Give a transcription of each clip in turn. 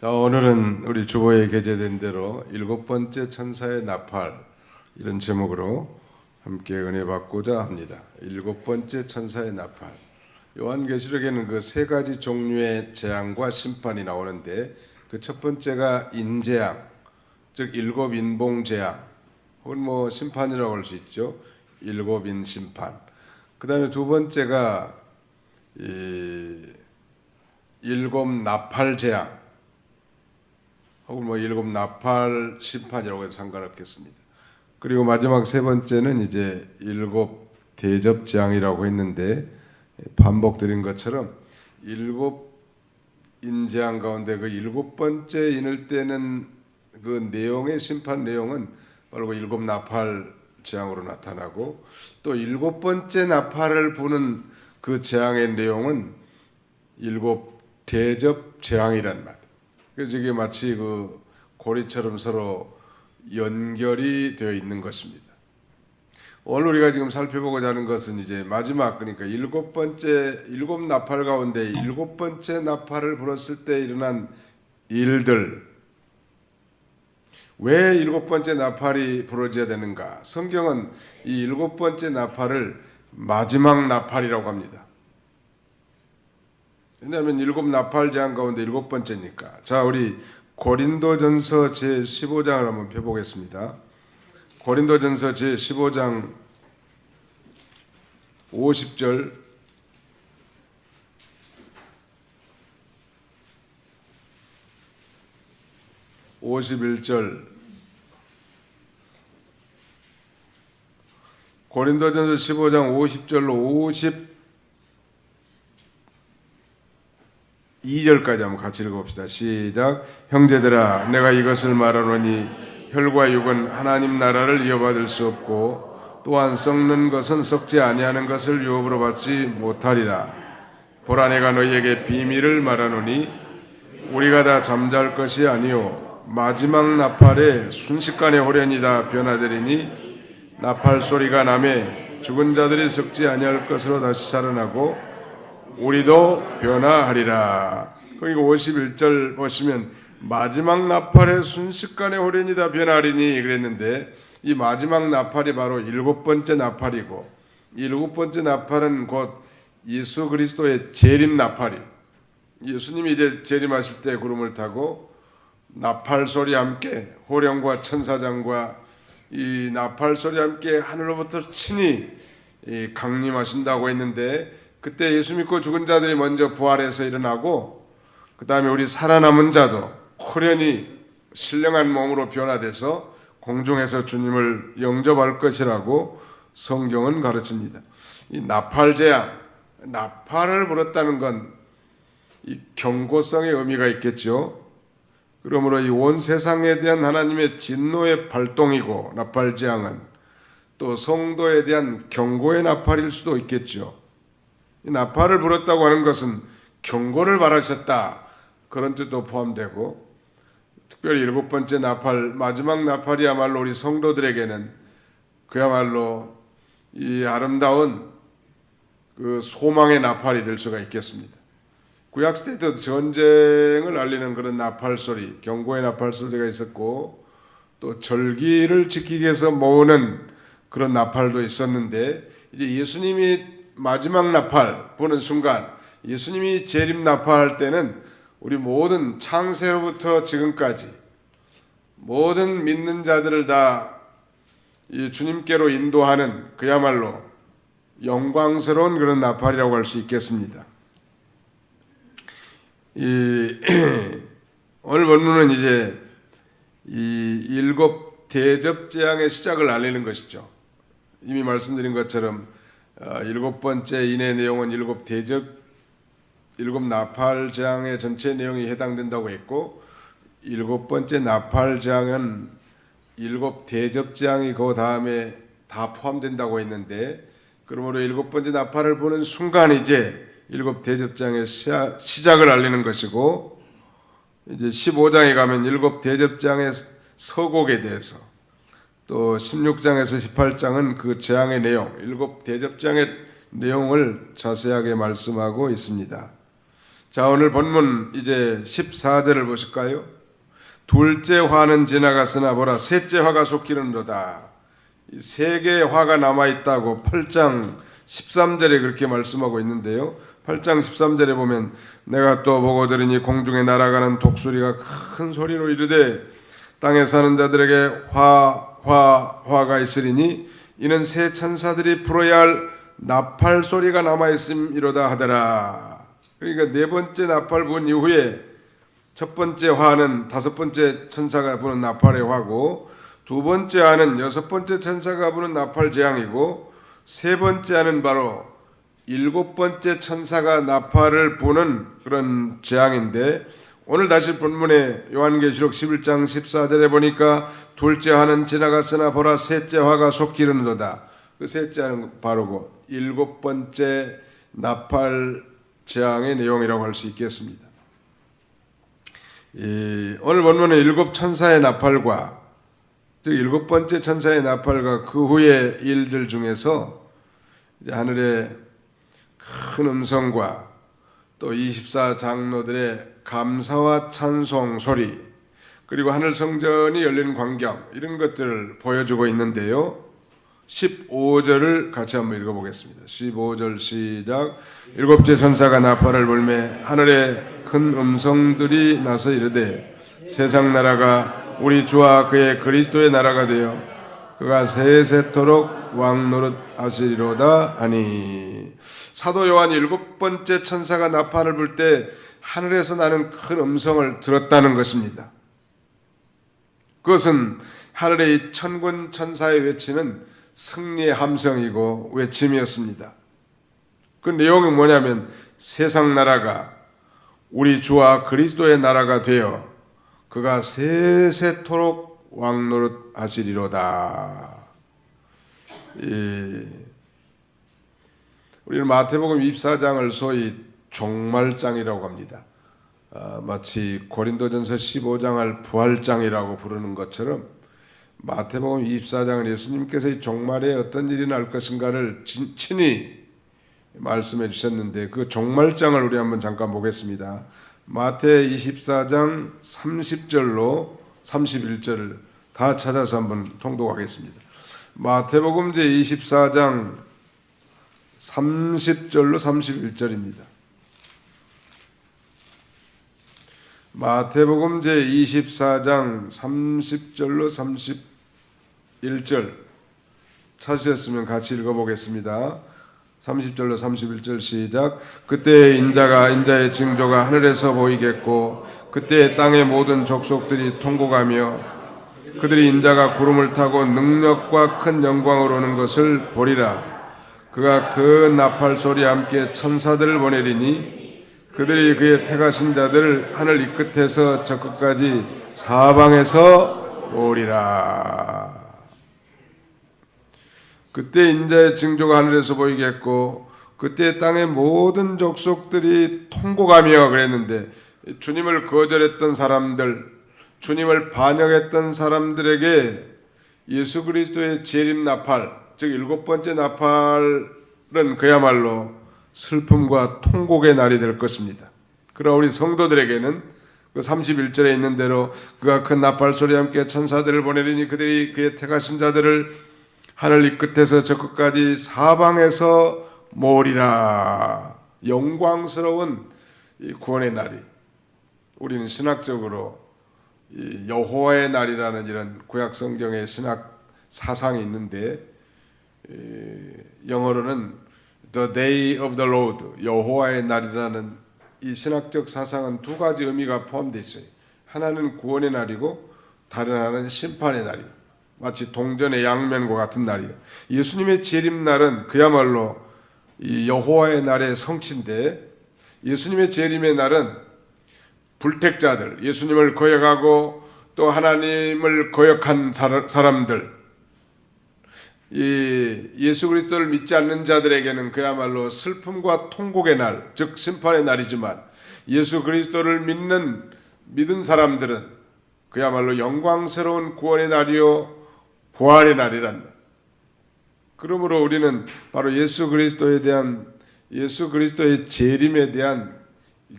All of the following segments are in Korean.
자, 오늘은 우리 주보에 게재된 대로 7번째 천사의 나팔, 이런 제목으로 함께 은혜 받고자 합니다. 7번째 천사의 나팔. 요한계시록에는 그 세 가지 종류의 재앙과 심판이 나오는데, 그 첫 번째가 인재앙, 즉 일곱 인봉 재앙, 혹은 심판이라고 할 수 있죠. 일곱인 심판. 그 다음에 두 번째가 일곱 나팔 재앙, 혹은 일곱 나팔 심판이라고 해도 상관없겠습니다. 그리고 마지막 세 번째는 이제 일곱 대접 재앙이라고 했는데, 반복드린 것처럼 일곱 인재앙 가운데 그 일곱 번째 인을 때는 그 내용의 심판 내용은 바로 그 일곱 나팔 재앙으로 나타나고, 또 일곱 번째 나팔을 부는 그 재앙의 내용은 일곱 대접 재앙이란 말. 그래서 이게 마치 그 고리처럼 서로 연결이 되어 있는 것입니다. 오늘 우리가 지금 살펴보고자 하는 것은 이제 마지막, 그러니까 일곱 나팔 가운데 일곱 번째 나팔을 불었을 때 일어난 일들, 왜 일곱 번째 나팔이 불어져야 되는가? 성경은 이 일곱 번째 나팔을 마지막 나팔이라고 합니다. 왜냐하면 일곱 나팔 재앙 가운데 일곱 번째니까. 자, 우리 고린도전서 제15장을 한번 펴보겠습니다. 고린도전서 제15장 50절, 51절, 고린도전서 15장 50절로 52절까지 한번 같이 읽어봅시다. 시작. 형제들아, 내가 이것을 말하노니 혈과 육은 하나님 나라를 이어받을 수 없고, 또한 썩는 것은 썩지 아니하는 것을 유업으로 받지 못하리라. 보라, 내가 너희에게 비밀을 말하노니 우리가 다 잠잘 것이 아니요 마지막 나팔에 순식간에 호련히 다 변화되리니, 나팔 소리가 나매 죽은 자들이 썩지 아니할 것으로 다시 살아나고 우리도 변화하리라. 그리고 51절 보시면 마지막 나팔에 순식간에 호련히 다 변화하리니 그랬는데, 이 마지막 나팔이 바로 일곱 번째 나팔이고, 일곱 번째 나팔은 곧 예수 그리스도의 재림 나팔이, 예수님이 이제 재림하실 때 구름을 타고 나팔 소리와 함께 호령과 천사장과 이 나팔 소리와 함께 하늘로부터 친히 강림하신다고 했는데, 그때 예수 믿고 죽은 자들이 먼저 부활해서 일어나고, 그 다음에 우리 살아남은 자도 호련히 신령한 몸으로 변화돼서 공중에서 주님을 영접할 것이라고 성경은 가르칩니다. 이 나팔 재앙, 나팔을 불었다는 건 이 경고성의 의미가 있겠죠. 그러므로 이 온 세상에 대한 하나님의 진노의 발동이고, 나팔 재앙은 또 성도에 대한 경고의 나팔일 수도 있겠죠. 이 나팔을 불었다고 하는 것은 경고를 바라셨다, 그런 뜻도 포함되고, 특별히 일곱 번째 나팔, 마지막 나팔이야말로 우리 성도들에게는 그야말로 이 아름다운 그 소망의 나팔이 될 수가 있겠습니다. 구약시대도 전쟁을 알리는 그런 나팔 소리, 경고의 나팔 소리가 있었고, 또 절기를 지키기 위해서 모으는 그런 나팔도 있었는데, 이제 예수님이 마지막 나팔 부는 순간, 예수님이 재림 나팔할 때는 우리 모든 창세로부터 지금까지 모든 믿는 자들을 다 이 주님께로 인도하는 그야말로 영광스러운 그런 나팔이라고 할 수 있겠습니다. 오늘 본문은 이제 이 일곱 대접 재앙의 시작을 알리는 것이죠. 이미 말씀드린 것처럼 일곱 번째 인의 내용은 일곱 대접, 일곱 나팔 재앙의 전체 내용이 해당된다고 했고, 일곱 번째 나팔 재앙은 일곱 대접 재앙이 그 다음에 다 포함된다고 했는데, 그러므로 일곱 번째 나팔을 부는 순간 이제 일곱 대접 재앙의 시작을 알리는 것이고, 이제 15장에 가면 일곱 대접 재앙의 서곡에 대해서, 또 16장에서 18장은 그 재앙의 내용, 일곱 대접 재앙의 내용을 자세하게 말씀하고 있습니다. 자, 오늘 본문 이제 14절을 보실까요? 둘째 화는 지나갔으나 보라 셋째 화가 속히는도다. 세 개의 화가 남아있다고 8장 13절에 그렇게 말씀하고 있는데요. 8장 13절에 보면 내가 또 보고 들으니 공중에 날아가는 독수리가 큰 소리로 이르되 땅에 사는 자들에게 화가 있으리니 이는 새 천사들이 불어야 할 나팔 소리가 남아있음이로다 하더라. 그러니까 네 번째 나팔 분 이후에 첫 번째 화는 다섯 번째 천사가 부는 나팔의 화고, 두 번째 화는 여섯 번째 천사가 부는 나팔 재앙이고, 세 번째 화는 바로 일곱 번째 천사가 나팔을 부는 그런 재앙인데, 오늘 다시 본문에 요한계시록 11장 14절에 보니까 둘째 화는 지나갔으나 보라 셋째 화가 속히 이르는도다. 그 셋째 화는 바로 그 일곱 번째 나팔 재앙의 내용이라고 할 수 있겠습니다. 오늘 본문은 일곱 천사의 나팔과 즉 일곱 번째 천사의 나팔과 그 후의 일들 중에서 이제 하늘의 큰 음성과 또 24장로들의 감사와 찬송 소리, 그리고 하늘 성전이 열리는 광경, 이런 것들을 보여주고 있는데요. 15절을 같이 한번 읽어보겠습니다. 15절 시작. 일곱째 천사가 나팔을 불매 하늘에 큰 음성들이 나서 이르되 세상 나라가 우리 주와 그의 그리스도의 나라가 되어 그가 세세토록 왕노릇 하시리로다 하니. 사도 요한이 일곱 번째 천사가 나팔을 불 때 하늘에서 나는 큰 음성을 들었다는 것입니다. 그것은 하늘의 천군 천사의 외치는 승리의 함성이고 외침이었습니다. 그 내용이 뭐냐면 세상 나라가 우리 주와 그리스도의 나라가 되어 그가 세세토록 왕노릇 하시리로다. 우리는 마태복음 24장을 소위 종말장이라고 합니다. 마치 고린도전서 15장을 부활장이라고 부르는 것처럼 마태복음 24장은 예수님께서 이 종말에 어떤 일이 날 것인가를 친히 말씀해 주셨는데, 그 종말장을 우리 한번 잠깐 보겠습니다. 마태 24장 30절로 31절을 다 찾아서 한번 통독하겠습니다. 마태복음 제24장 30절로 31절입니다. 마태복음 제24장 30절로 31절 찾으셨으면 같이 읽어보겠습니다. 30절로 31절 시작. 그때 인자의 징조가 하늘에서 보이겠고 그때 땅의 모든 족속들이 통곡하며 그들이 인자가 구름을 타고 능력과 큰 영광으로 오는 것을 보리라. 그가 그 나팔 소리와 함께 천사들을 보내리니 그들이 그의 택하신 자들을 하늘 이 끝에서 저 끝까지 사방에서 모으리라. 그때 인자의 징조가 하늘에서 보이겠고 그때 땅의 모든 족속들이 통곡하며 그랬는데, 주님을 거절했던 사람들, 주님을 반역했던 사람들에게 예수 그리스도의 재림 나팔, 즉 일곱 번째 나팔은 그야말로 슬픔과 통곡의 날이 될 것입니다. 그러나 우리 성도들에게는 그 31절에 있는 대로 그가 큰 나팔 소리와 함께 천사들을 보내리니 그들이 그의 택하신 자들을 하늘 이 끝에서 저 끝까지 사방에서 모으리라. 영광스러운 이 구원의 날이, 우리는 신학적으로 이 여호와의 날이라는 이런 구약 성경의 신학 사상이 있는데, 영어로는 The Day of the Lord, 여호와의 날이라는 이 신학적 사상은 두 가지 의미가 포함되어 있어요. 하나는 구원의 날이고 다른 하나는 심판의 날이에요. 마치 동전의 양면과 같은 날이에요. 예수님의 재림날은 그야말로 이 여호와의 날의 성취인데, 예수님의 재림의 날은 불택자들, 예수님을 거역하고 또 하나님을 거역한 사람들, 이 예수 그리스도를 믿지 않는 자들에게는 그야말로 슬픔과 통곡의 날, 즉 심판의 날이지만, 예수 그리스도를 믿은 사람들은 그야말로 영광스러운 구원의 날이요 부활의 날이란. 그러므로 우리는 바로 예수 그리스도의 재림에 대한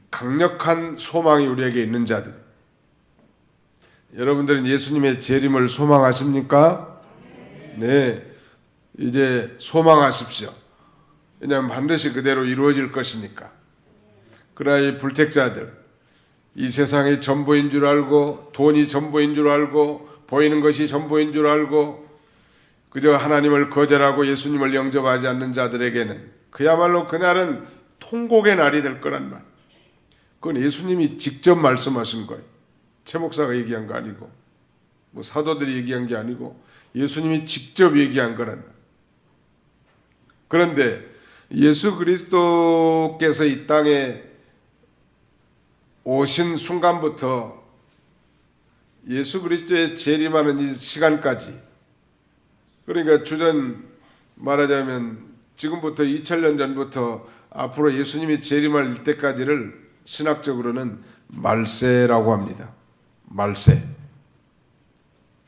강력한 소망이 우리에게 있는 자들. 여러분들은 예수님의 재림을 소망하십니까? 네, 이제 소망하십시오. 왜냐하면 반드시 그대로 이루어질 것이니까. 그러나 이 불택자들, 이 세상이 전부인 줄 알고 돈이 전부인 줄 알고 보이는 것이 전부인 줄 알고 그저 하나님을 거절하고 예수님을 영접하지 않는 자들에게는 그야말로 그날은 통곡의 날이 될 거란 말. 그건 예수님이 직접 말씀하신 거예요. 최 목사가 얘기한 거 아니고 뭐 사도들이 얘기한 게 아니고 예수님이 직접 얘기한 거란 말. 그런데 예수 그리스도께서 이 땅에 오신 순간부터 예수 그리스도의 재림하는 이 시간까지, 그러니까 주전 말하자면 지금부터 2000년 전부터 앞으로 예수님이 재림할 이때까지를 신학적으로는 말세라고 합니다. 말세.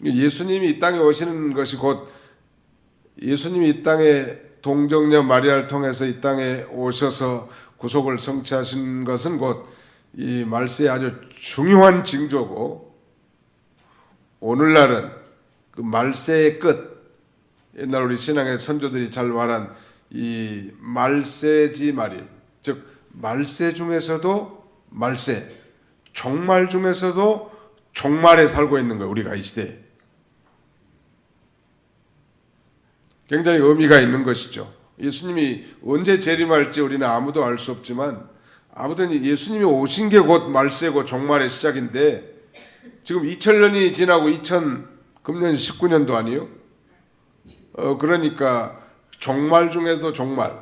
예수님이 이 땅에 오시는 것이 곧 예수님이 이 땅에 동정녀 마리아를 통해서 이 땅에 오셔서 구속을 성취하신 것은 곧 이 말세의 아주 중요한 징조고, 오늘날은 그 말세의 끝, 옛날 우리 신앙의 선조들이 잘 말한 이 말세지 말이, 즉 말세 중에서도 말세, 종말 중에서도 종말에 살고 있는 거예요. 우리가 이 시대에 굉장히 의미가 있는 것이죠. 예수님이 언제 재림할지 우리는 아무도 알 수 없지만 아무튼 예수님이 오신 게 곧 말세고 종말의 시작인데, 지금 2000년이 지나고 금년 19년도 아니에요? 그러니까 종말 중에도 종말,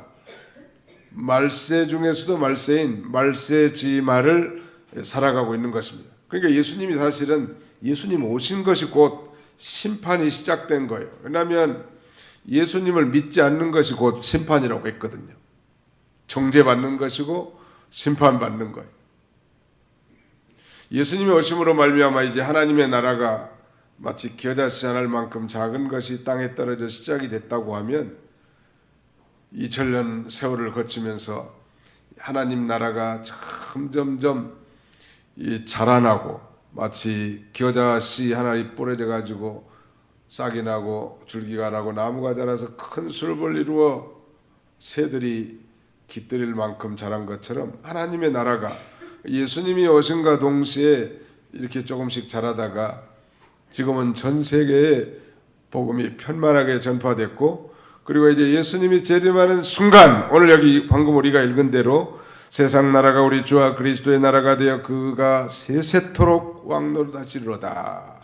말세 중에서도 말세인 말세지말을 살아가고 있는 것입니다. 그러니까 예수님이 사실은 예수님 오신 것이 곧 심판이 시작된 거예요. 왜냐하면 예수님을 믿지 않는 것이 곧 심판이라고 했거든요. 정죄받는 것이고 심판받는 거예요. 예수님의 오심으로 말미암아 이제 하나님의 나라가 마치 겨자씨 하나를 만큼 작은 것이 땅에 떨어져 시작이 됐다고 하면 2000년 세월을 거치면서 하나님 나라가 점점점 자라나고 마치 겨자씨 하나이 뿌려져 가지고 싹이 나고 줄기가 나고 나무가 자라서 큰 숲을 이루어 새들이 깃들일 만큼 자란 것처럼 하나님의 나라가 예수님이 오신과 동시에 이렇게 조금씩 자라다가 지금은 전 세계에 복음이 편만하게 전파됐고, 그리고 이제 예수님이 재림하는 순간, 오늘 여기 방금 우리가 읽은 대로 세상 나라가 우리 주와 그리스도의 나라가 되어 그가 세세토록 왕노릇하시리로다.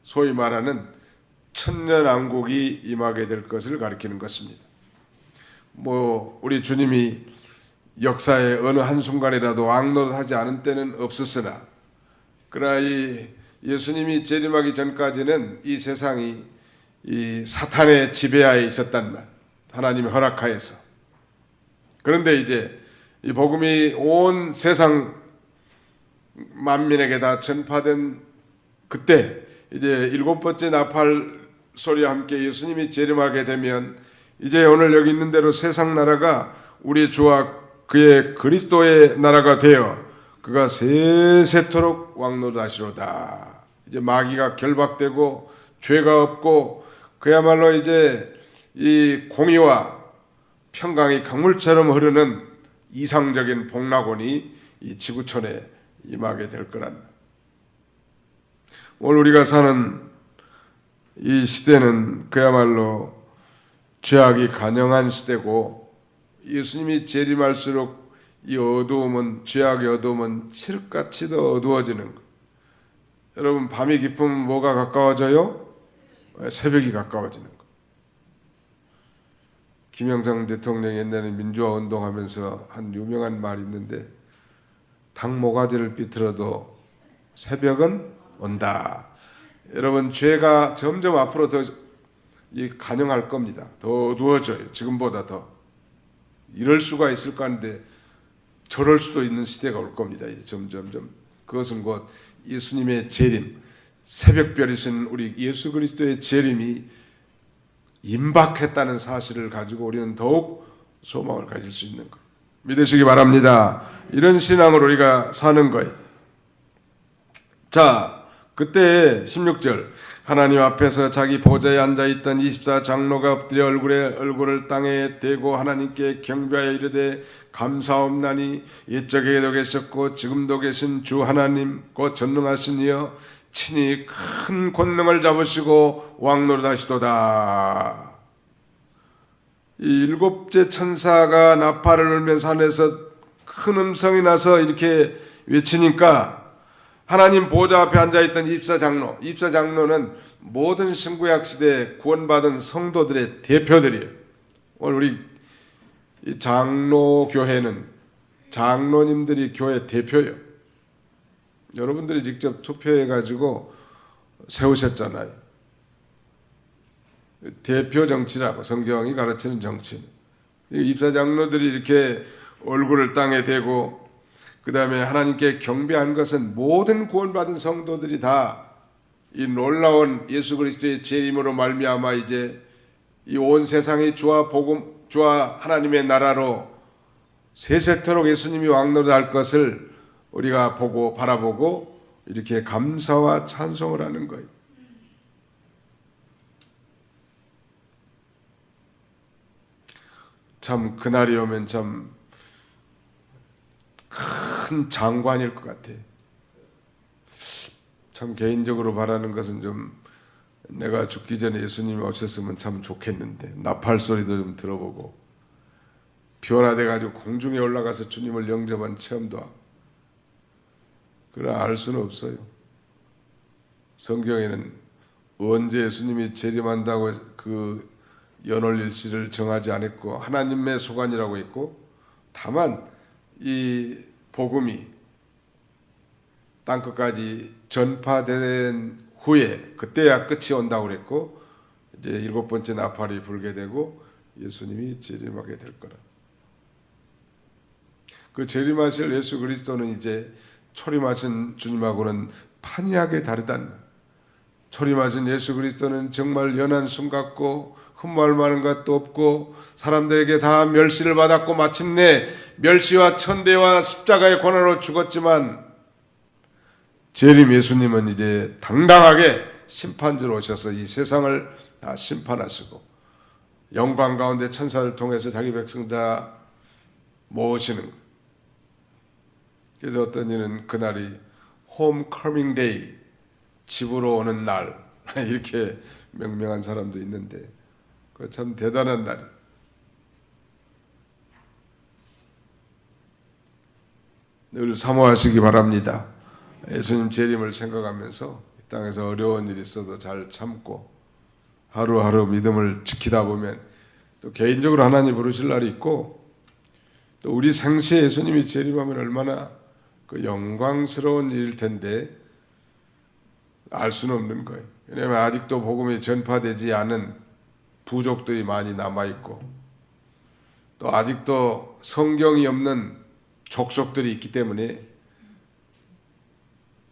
소위 말하는 천년왕국이 임하게 될 것을 가리키는 것입니다. 뭐 우리 주님이 역사의 어느 한순간이라도 왕노릇하지 않은 때는 없었으나, 그러나 이 예수님이 재림하기 전까지는 이 세상이 이 사탄의 지배하에 있었단 말, 하나님의 허락하에서. 그런데 이제 이 복음이 온 세상 만민에게 다 전파된 그때 이제 7번째 나팔 소리와 함께 예수님이 재림하게 되면 이제 오늘 여기 있는 대로 세상 나라가 우리 주와 그의 그리스도의 나라가 되어 그가 세세토록 왕노릇하시로다. 이제 마귀가 결박되고 죄가 없고 그야말로 이제 이 공의와 평강이 강물처럼 흐르는 이상적인 복락원이 이 지구촌에 임하게 될 거란. 오늘 우리가 사는 이 시대는 그야말로 죄악이 간영한 시대고, 예수님이 재림할수록 이 어두움은, 죄악의 어두움은 칠흑같이 더 어두워지는 것. 여러분, 밤이 깊으면 뭐가 가까워져요? 새벽이 가까워지는 것. 김영삼 대통령이 옛날에 민주화 운동하면서 한 유명한 말이 있는데, 닭모가지를 비틀어도 새벽은 온다. 여러분, 죄가 점점 앞으로 더 간영할 겁니다. 더 어두워져요. 지금보다 더. 이럴 수가 있을까 하는데 저럴 수도 있는 시대가 올 겁니다. 이제 점점점. 그것은 곧 예수님의 재림, 새벽별이신 우리 예수 그리스도의 재림이 임박했다는 사실을 가지고 우리는 더욱 소망을 가질 수 있는 것. 믿으시기 바랍니다. 이런 신앙으로 우리가 사는 거예요. 자, 그때 16절 하나님 앞에서 자기 보좌에 앉아있던 24장로가 엎드려 얼굴을 땅에 대고 하나님께 경배하여 이르되 감사옵나니 옛적에도 계셨고 지금도 계신 주 하나님 곧 전능하신 이여 친히 큰 권능을 잡으시고 왕노릇하시도다. 이 일곱째 천사가 나팔을 울면서 하늘에서 큰 음성이 나서 이렇게 외치니까 하나님 보좌 앞에 앉아있던 24장로, 24장로는 모든 신구약 시대에 구원받은 성도들의 대표들이에요. 오늘 우리 이 장로교회는 장로님들이 교회 대표예요. 여러분들이 직접 투표해가지고 세우셨잖아요. 대표 정치라고 성경이 가르치는 정치. 입사장로들이 이렇게 얼굴을 땅에 대고 그 다음에 하나님께 경배한 것은 모든 구원받은 성도들이 다 이 놀라운 예수 그리스도의 재림으로 말미암아 이제 이 온 세상이 주와 복음, 주와 하나님의 나라로 세세토록 예수님이 왕노릇할 것을 우리가 보고 바라보고 이렇게 감사와 찬송을 하는 거예요. 참 그날이 오면 참 큰 장관일 것 같아. 참 개인적으로 바라는 것은 좀 내가 죽기 전에 예수님이 오셨으면 참 좋겠는데 나팔 소리도 좀 들어보고 변화돼 가지고 공중에 올라가서 주님을 영접한 체험도 하고. 그러나 알 수는 없어요. 성경에는 언제 예수님이 재림한다고 그 연월일시를 정하지 않았고 하나님의 소관이라고 했고 다만 이 복음이 땅끝까지 전파된 후에 그때야 끝이 온다고 그랬고 이제 일곱 번째 나팔이 불게 되고 예수님이 재림하게 될 거라. 그 재림하실 예수 그리스도는 이제 초림하신 주님하고는 판이하게 다르단. 초림하신 예수 그리스도는 정말 연한 숨 같고 흠모할 만한 것도 없고 사람들에게 다 멸시를 받았고 마침내 멸시와 천대와 십자가의 고난으로 죽었지만 재림 예수님은 이제 당당하게 심판주로 오셔서 이 세상을 다 심판하시고 영광 가운데 천사를 통해서 자기 백성 다 모으시는 거예요. 그래서 어떤 이는 그날이 홈커밍 데이, 집으로 오는 날 이렇게 명명한 사람도 있는데 그 참 대단한 날이에요. 늘 사모하시기 바랍니다. 예수님 재림을 생각하면서 이 땅에서 어려운 일이 있어도 잘 참고 하루하루 믿음을 지키다 보면 또 개인적으로 하나님 부르실 날이 있고 또 우리 생시에 예수님이 재림하면 얼마나 그 영광스러운 일일 텐데 알 수는 없는 거예요. 왜냐하면 아직도 복음이 전파되지 않은 부족들이 많이 남아있고 또 아직도 성경이 없는 족속들이 있기 때문에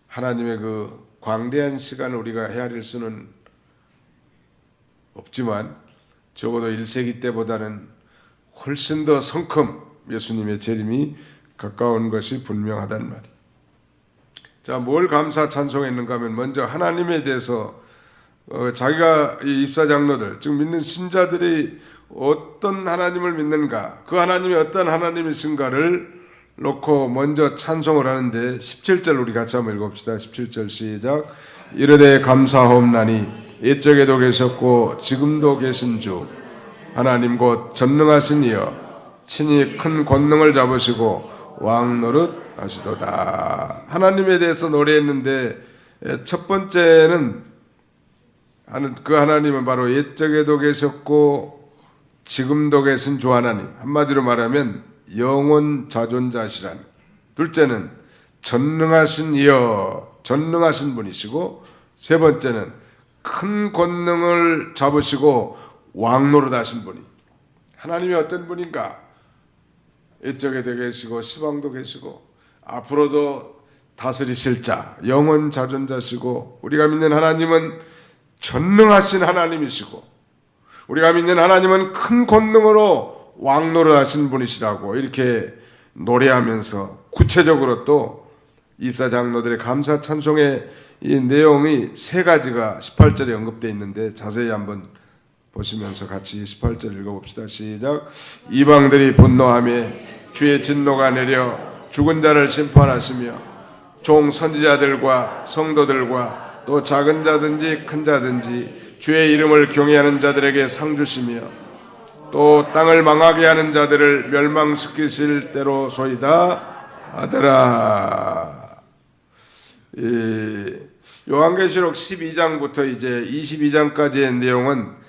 하나님의 그 광대한 시간을 우리가 헤아릴 수는 없지만 적어도 1세기 때보다는 훨씬 더 성큼 예수님의 재림이 가까운 것이 분명하단 말이에요. 자, 뭘 감사 찬송했는가 하면 먼저 하나님에 대해서 자기가 이 입사장로들 즉 믿는 신자들이 어떤 하나님을 믿는가 그 하나님이 어떤 하나님이신가를 놓고 먼저 찬송을 하는데 17절 우리 같이 한번 읽읍시다. 17절 시작. 이르되 감사하옵나니 옛적에도 계셨고 지금도 계신 주 하나님 곧 전능하신 이여 친히 큰 권능을 잡으시고 왕노릇 하시도다. 하나님에 대해서 노래했는데 첫 번째는 그 하나님은 바로 옛적에도 계셨고 지금도 계신 주 하나님, 한마디로 말하면 영원 자존자시라는. 둘째는 전능하신 이여, 전능하신 분이시고 세 번째는 큰 권능을 잡으시고 왕노릇 하신 분이. 하나님이 어떤 분인가? 옛적에도 계시고 시방도 계시고 앞으로도 다스리실 자, 영원 자존자시고 우리가 믿는 하나님은 전능하신 하나님이시고 우리가 믿는 하나님은 큰 권능으로 왕노릇 하신 분이시라고 이렇게 노래하면서 구체적으로 또 입사 장로들의 감사 찬송의 이 내용이 세 가지가 18절에 언급되어 있는데 자세히 한번 보시면서 같이 18절 읽어봅시다. 시작. 이방들이 분노하며 주의 진노가 내려 죽은 자를 심판하시며 종 선지자들과 성도들과 또 작은 자든지 큰 자든지 주의 이름을 경외하는 자들에게 상 주시며 또 땅을 망하게 하는 자들을 멸망시키실 때로소이다 하더라. 요한계시록 12장부터 이제 22장까지의 내용은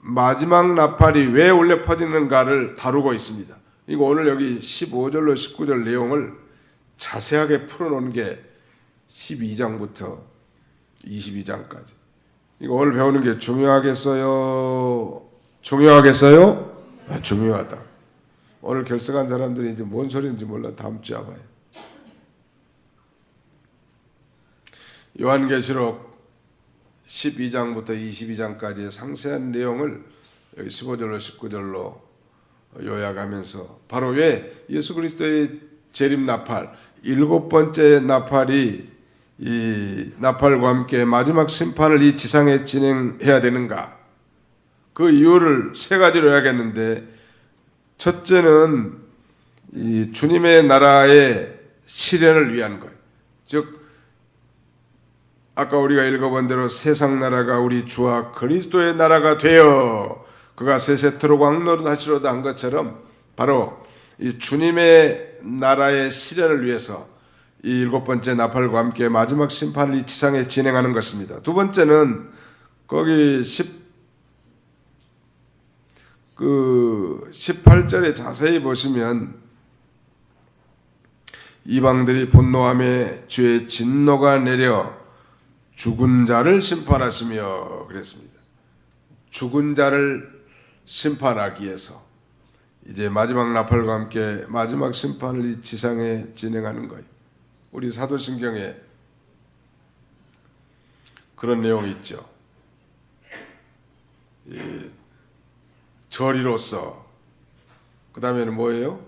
마지막 나팔이 왜 울려 퍼지는가를 다루고 있습니다. 이거 오늘 여기 15절로 19절 내용을 자세하게 풀어놓은 게 12장부터 22장까지. 이거 오늘 배우는 게 중요하겠어요? 중요하겠어요? 아, 중요하다. 오늘 결석한 사람들이 이제 뭔 소리인지 몰라. 다음 주에 와봐요. 요한계시록 12장부터 22장까지의 상세한 내용을 여기 15절로 19절로 요약하면서 바로 왜 예수 그리스도의 재림 나팔, 일곱 번째 나팔이 이 나팔과 함께 마지막 심판을 이 지상에 진행해야 되는가? 그 이유를 세 가지로 해야겠는데, 첫째는 이 주님의 나라의 실현을 위한 거예요. 즉 아까 우리가 읽어본 대로 세상 나라가 우리 주와 그리스도의 나라가 되어 그가 세세토록 왕노릇하시로다 한 것처럼 바로 이 주님의 나라의 실현을 위해서 이 일곱 번째 나팔과 함께 마지막 심판을 이 지상에 진행하는 것입니다. 두 번째는 거기 18절에 자세히 보시면 이방들이 분노하며 주의 진노가 내려 죽은 자를 심판하시며 그랬습니다. 죽은 자를 심판하기 위해서 이제 마지막 나팔과 함께 마지막 심판을 이 지상에 진행하는 거예요. 우리 사도신경에 그런 내용이 있죠. 절이로서 그 다음에는 뭐예요?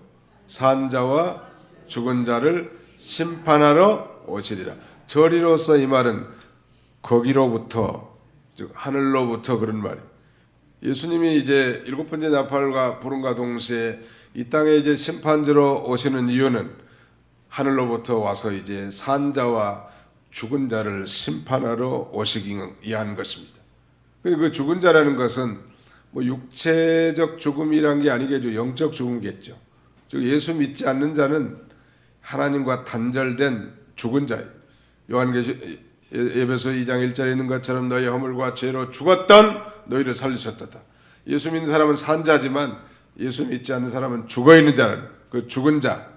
산자와 죽은 자를 심판하러 오시리라. 절이로서 이 말은 거기로부터, 즉 하늘로부터 그런 말이에요. 예수님이 이제 일곱 번째 나팔과 부름과 동시에 이 땅에 이제 심판자로 오시는 이유는 하늘로부터 와서 이제 산자와 죽은 자를 심판하러 오시기 위한 것입니다. 그 죽은 자라는 것은 뭐 육체적 죽음이란 게 아니겠죠. 영적 죽음이겠죠. 즉 예수 믿지 않는 자는 하나님과 단절된 죽은 자예요. 에베소 2장 1절에 있는 것처럼 너희 허물과 죄로 죽었던 너희를 살리셨도다. 예수 믿는 사람은 산 자지만 예수 믿지 않는 사람은 죽어있는 자는 그 죽은 자,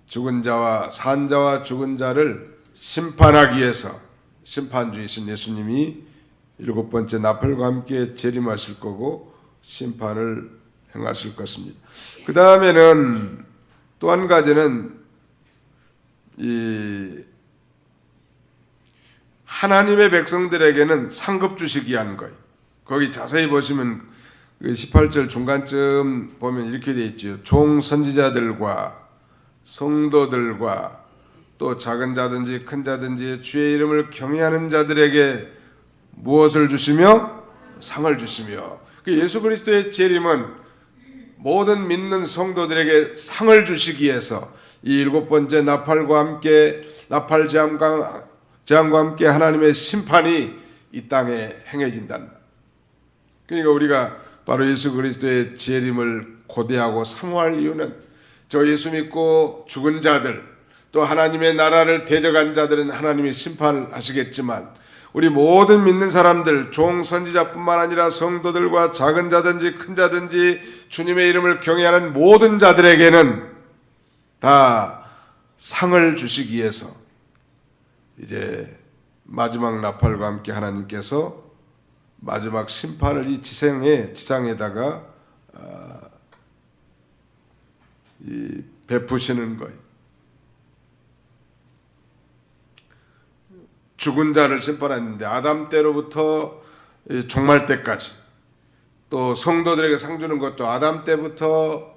죽은 자와 산 자와 죽은 자를 심판하기 위해서 심판주이신 예수님이 일곱 번째 나팔과 함께 재림하실 거고 심판을 행하실 것입니다. 그 다음에는 또 한 가지는 이 하나님의 백성들에게는 상급 주시기 위한 거예요. 거기 자세히 보시면 18절 중간쯤 보면 이렇게 되어 있죠. 종 선지자들과 성도들과 또 작은 자든지 큰 자든지 주의 이름을 경외하는 자들에게 무엇을 주시며? 상을 주시며. 예수 그리스도의 재림은 모든 믿는 성도들에게 상을 주시기 위해서 이 일곱 번째 나팔과 함께 나팔 재앙과 함께 하나님의 심판이 이 땅에 행해진다는. 그러니까 우리가 바로 예수 그리스도의 재림을 고대하고 사모할 이유는 저 예수 믿고 죽은 자들 또 하나님의 나라를 대적한 자들은 하나님이 심판하시겠지만 우리 모든 믿는 사람들 종 선지자뿐만 아니라 성도들과 작은 자든지 큰 자든지 주님의 이름을 경외하는 모든 자들에게는 다 상을 주시기 위해서 이제 마지막 나팔과 함께 하나님께서 마지막 심판을 이 지상에다가 베푸시는 거예요. 죽은 자를 심판했는데 아담 때로부터 종말 때까지 또 성도들에게 상 주는 것도 아담 때부터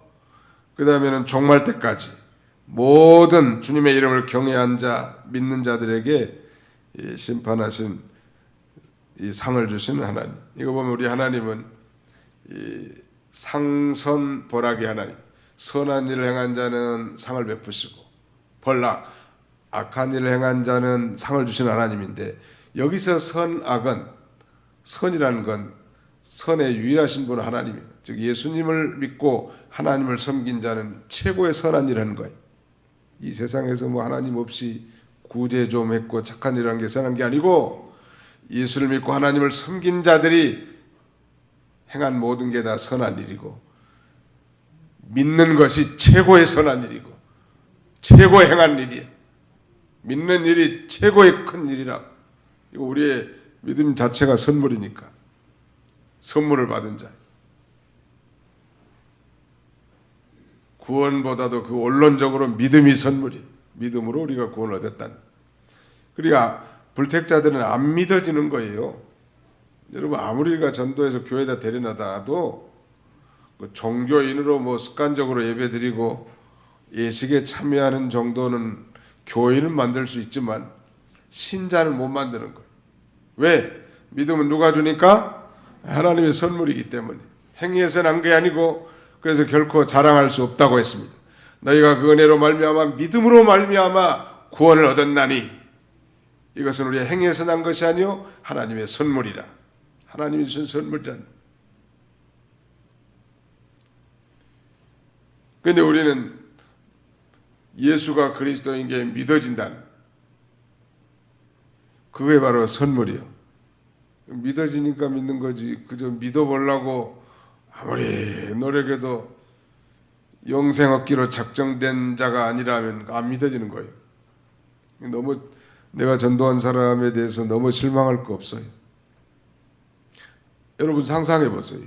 그 다음에는 종말 때까지 모든 주님의 이름을 경외한 자, 믿는 자들에게 심판하신 이 상을 주시는 하나님. 이거 보면 우리 하나님은 이 상선보라기 하나님, 선한 일을 행한 자는 상을 베푸시고 벌락, 악한 일을 행한 자는 상을 주시는 하나님인데, 여기서 선악은, 선이라는 건 선의 유일하신 분은 하나님이에요. 즉 예수님을 믿고 하나님을 섬긴 자는 최고의 선한 일을 하는 거예요. 이 세상에서 뭐 하나님 없이 구제 좀 했고 착한 일을 한 게 선한 게 아니고, 예수를 믿고 하나님을 섬긴 자들이 행한 모든 게 다 선한 일이고, 믿는 것이 최고의 선한 일이고 최고의 행한 일이에요. 믿는 일이 최고의 큰 일이라. 이거 우리의 믿음 자체가 선물이니까, 선물을 받은 자. 구원보다도 그 원론적으로 믿음이 선물이에요. 믿음으로 우리가 구원을 얻었다는. 그러니까 불택자들은 안 믿어지는 거예요. 여러분, 아무리 우리가 전도해서 교회에다 데려다놔도 종교인으로 뭐 습관적으로 예배드리고 예식에 참여하는 정도는 교인을 만들 수 있지만 신자는 못 만드는 거예요. 왜? 믿음은 누가 주니까? 하나님의 선물이기 때문에. 행위에서 난 게 아니고, 그래서 결코 자랑할 수 없다고 했습니다. 너희가 그 은혜로 말미암아 믿음으로 말미암아 구원을 얻었나니, 이것은 우리의 행위에서 난 것이 아니요 하나님의 선물이라. 하나님이 주신 선물이란. 그런데 우리는 예수가 그리스도인 게 믿어진다는, 그게 바로 선물이요. 믿어지니까 믿는 거지, 그저 믿어보려고 아무리 노력해도 영생 얻기로 작정된 자가 아니라면 안 믿어지는 거예요. 너무 내가 전도한 사람에 대해서 너무 실망할 거 없어요. 여러분 상상해 보세요.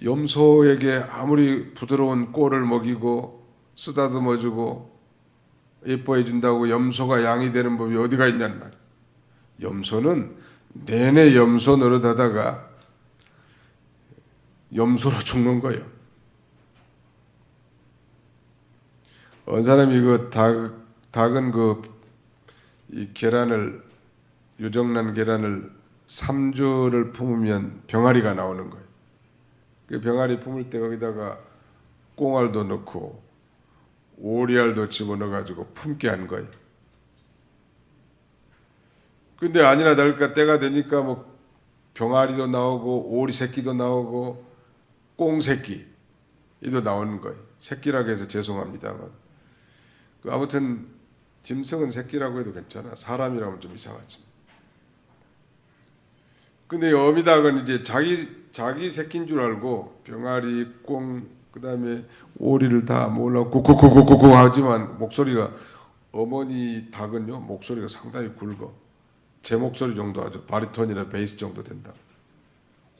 염소에게 아무리 부드러운 꼴을 먹이고 쓰다듬어주고 예뻐해 준다고 염소가 양이 되는 법이 어디가 있냐는 말이에요. 염소는 내내 염소 노릇하다가 염소로 죽는 거예요. 어느 사람이 그 닭은 이 계란을, 유정란 계란을 3주를 품으면 병아리가 나오는 거예요. 그 병아리 품을 때 거기다가 꽁알도 넣고 오리알도 집어넣어가지고 품게 한 거예요. 근데 아니나 다를까 때가 되니까 뭐 병아리도 나오고 오리 새끼도 나오고 꽁 새끼도 나오는 거예요. 새끼라고 해서 죄송합니다만. 아무튼 짐승은 새끼라고 해도 괜찮아. 사람이라면 좀 이상하지. 근데 어미닭은 이제 자기 새끼인 줄 알고 병아리, 꽁, 그 다음에 오리를 다 몰라 구구구구구구 하지만 목소리가, 어머니 닭은요 목소리가 상당히 굵어. 제 목소리 정도 하죠. 바리톤이나 베이스 정도 된다.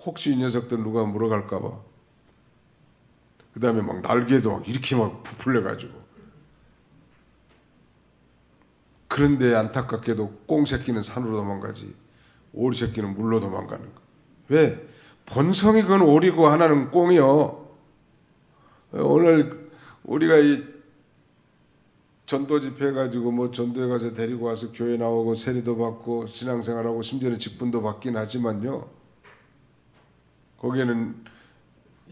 혹시 이 녀석들 누가 물어갈까 봐. 그 다음에 막 날개도 막 이렇게 막 부풀려가지고. 그런데 안타깝게도 꽁 새끼는 산으로 도망가지 오리 새끼는 물로 도망가는 거. 왜? 본성이 그건 오리고 하나는 꽁이요. 오늘 우리가 이 전도 집회 해가지고 뭐 전도에 가서 데리고 와서 교회 나오고 세례도 받고 신앙생활하고 심지어는 직분도 받긴 하지만요, 거기에는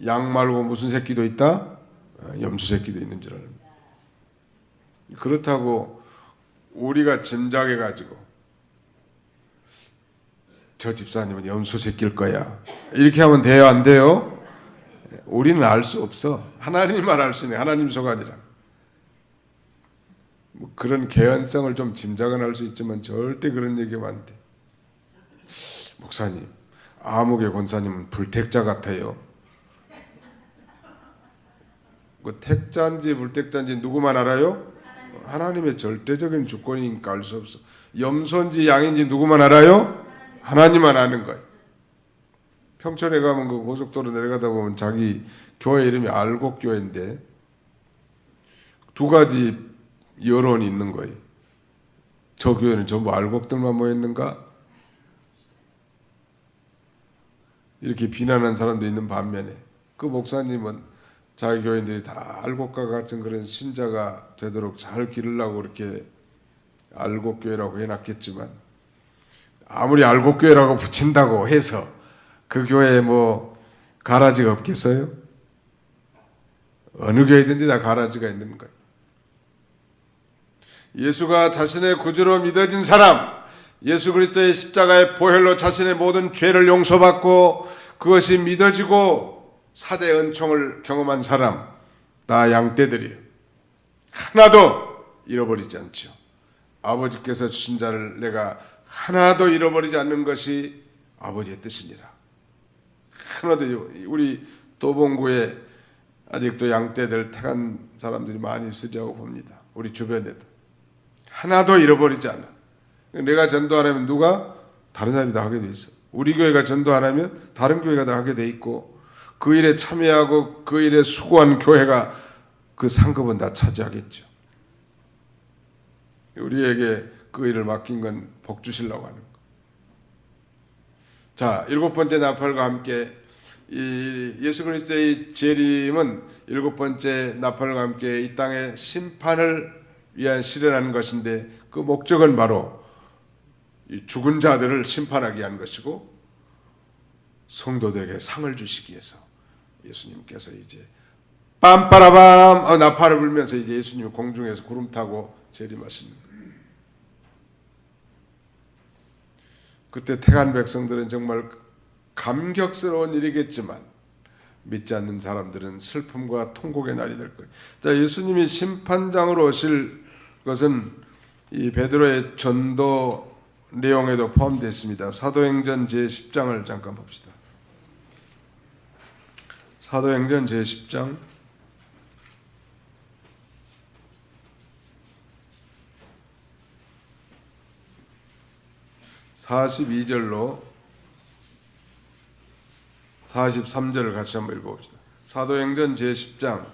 양 말고 무슨 새끼도 있다? 염소 새끼도 있는 줄 압니다. 그렇다고 우리가 짐작해가지고 저 집사님은 염소 새끼일 거야 이렇게 하면 돼요, 안 돼요? 우리는 알 수 없어. 하나님만 알 수 있네. 하나님 소관이라. 뭐 그런 개연성을 좀 짐작은 할 수 있지만 절대 그런 얘기하면 안 돼. 목사님, 아무개 권사님은 불택자 같아요. 그 택자인지 불택자인지 누구만 알아요? 하나님의 절대적인 주권이니까 알 수 없어. 염소인지 양인지 누구만 알아요? 하나님만 아는 거예요. 평촌에 가면 그 고속도로 내려가다 보면 자기 교회 이름이 알곡교회인데 두 가지 여론이 있는 거예요. 저 교회는 전부 알곡들만 모였는가? 이렇게 비난하는 사람도 있는 반면에 그 목사님은 자기 교인들이 다 알곡과 같은 그런 신자가 되도록 잘 기르려고 그렇게 알곡교회라고 해놨겠지만, 아무리 알곡교회라고 붙인다고 해서 그 교회에 뭐 가라지가 없겠어요? 어느 교회든지 다 가라지가 있는 거예요. 예수가 자신의 구주로 믿어진 사람, 예수 그리스도의 십자가의 보혈로 자신의 모든 죄를 용서받고 그것이 믿어지고 사대의 은총을 경험한 사람, 다 양떼들이에요. 하나도 잃어버리지 않죠. 아버지께서 주신 자를 내가 하나도 잃어버리지 않는 것이 아버지의 뜻입니다. 하나도. 우리 도봉구에 아직도 양떼들 택한 사람들이 많이 있으리라고 봅니다. 우리 주변에도 하나도 잃어버리지 않아. 내가 전도 안 하면 누가? 다른 사람이 다 하게 돼 있어. 우리 교회가 전도 안 하면 다른 교회가 다 하게 돼 있고, 그 일에 참여하고 그 일에 수고한 교회가 그 상급은 다 차지하겠죠. 우리에게 그 일을 맡긴 건 복 주시려고 하는 거. 자, 7번째 나팔과 함께 이 예수 그리스도의 재림은 7번째 나팔과 함께 이 땅의 심판을 위한 실현하는 것인데, 그 목적은 바로 이 죽은 자들을 심판하기 위한 것이고 성도들에게 상을 주시기 위해서 예수님께서 이제 빰빠라밤 나팔을 불면서 이제 예수님이 공중에서 구름 타고 재림하십니다. 그때 택한 백성들은 정말 감격스러운 일이겠지만 믿지 않는 사람들은 슬픔과 통곡의 날이 될 거예요. 자, 예수님이 심판장으로 오실 것은 이 베드로의 전도 내용에도 포함되어 있습니다. 사도행전 제10장을 잠깐 봅시다. 사도행전 제10장 42절로 43절을 같이 한번 읽어봅시다. 사도행전 제10장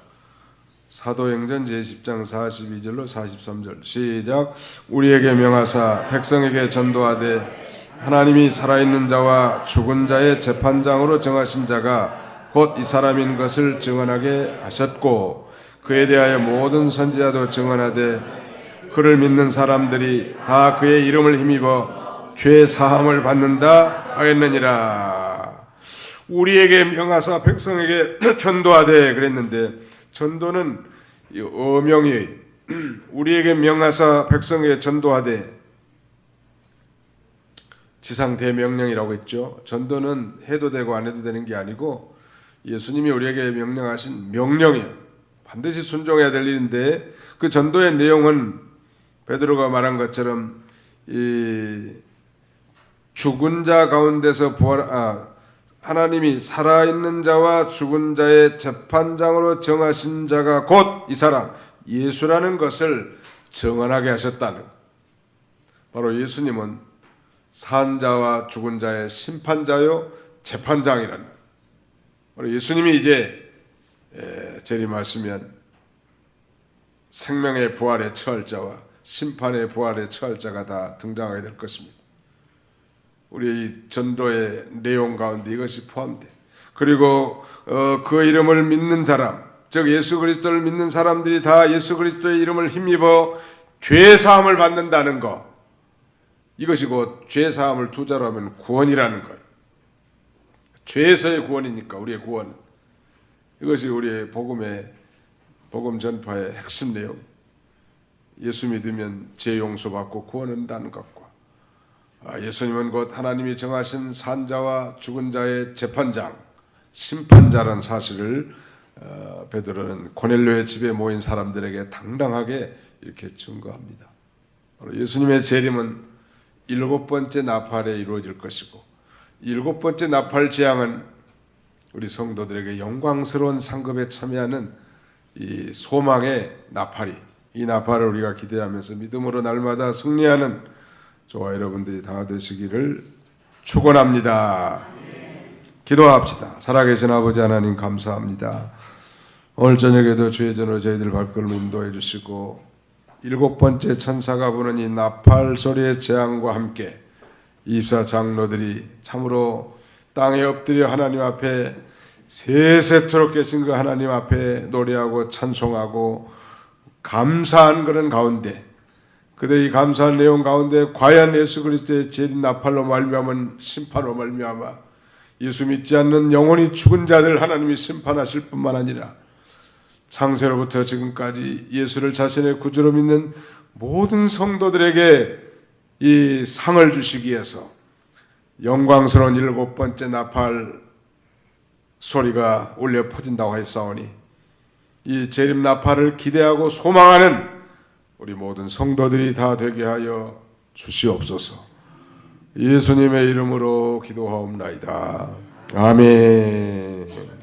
42절로 43절 시작. 우리에게 명하사 백성에게 전도하되 하나님이 살아있는 자와 죽은 자의 재판장으로 정하신 자가 곧 이 사람인 것을 증언하게 하셨고, 그에 대하여 모든 선지자도 증언하되 그를 믿는 사람들이 다 그의 이름을 힘입어 죄 사함을 받는다 하였느니라. 우리에게 명하사 백성에게 전도하되 그랬는데, 전도는 어명이에요. 우리에게 명하사 백성에게 전도하되, 지상 대명령이라고 했죠. 전도는 해도 되고 안 해도 되는 게 아니고 예수님이 우리에게 명령하신 명령이에요. 반드시 순종해야 될 일인데, 그 전도의 내용은 베드로가 말한 것처럼 이 죽은 자 가운데서 하나님이 살아있는 자와 죽은 자의 재판장으로 정하신 자가 곧 이 사람 예수라는 것을 증언하게 하셨다는, 바로 예수님은 산 자와 죽은 자의 심판자요 재판장이라는, 바로 예수님이 이제 재림하시면 생명의 부활에 처할 자와 심판의 부활에 처할 자가 다 등장하게 될 것입니다. 우리 이 전도의 내용 가운데 이것이 포함돼. 그리고 그 이름을 믿는 사람, 즉 예수 그리스도를 믿는 사람들이 다 예수 그리스도의 이름을 힘입어 죄 사함을 받는다는 것. 이것이 곧 죄 사함을 두 자로 하면 구원이라는 거예요. 죄에서의 구원이니까 우리의 구원. 이것이 우리의 복음 전파의 핵심 내용. 예수 믿으면 죄 용서받고 구원한다는 것과, 예수님은 곧 하나님이 정하신 산자와 죽은 자의 재판장, 심판자라는 사실을 베드로는 고넬료의 집에 모인 사람들에게 당당하게 이렇게 증거합니다. 예수님의 재림은 7번째 나팔에 이루어질 것이고, 7번째 나팔 재앙은 우리 성도들에게 영광스러운 상급에 참여하는 이 소망의 나팔이, 이 나팔을 우리가 기대하면서 믿음으로 날마다 승리하는 저와 여러분들이 다 되시기를 축원합니다. 기도합시다. 살아계신 아버지 하나님 감사합니다. 오늘 저녁에도 주의 전으로 저희들 발걸음을 인도해 주시고, 7번째 천사가 부는 이 나팔 소리의 재앙과 함께 24 장로들이 참으로 땅에 엎드려 하나님 앞에 세세토록 계신 그 하나님 앞에 노래하고 찬송하고 감사한 그런 가운데, 그들이 감사한 내용 가운데 과연 예수 그리스도의 재림 나팔로 말미암은 심판으로 말미암아 예수 믿지 않는 영혼이 죽은 자들 하나님이 심판하실 뿐만 아니라 창세로부터 지금까지 예수를 자신의 구주로 믿는 모든 성도들에게 이 상을 주시기 위해서 영광스러운 7번째 나팔 소리가 울려 퍼진다고 했사오니 이 재림 나팔을 기대하고 소망하는 우리 모든 성도들이 다 되게 하여 주시옵소서. 예수님의 이름으로 기도하옵나이다. 아멘.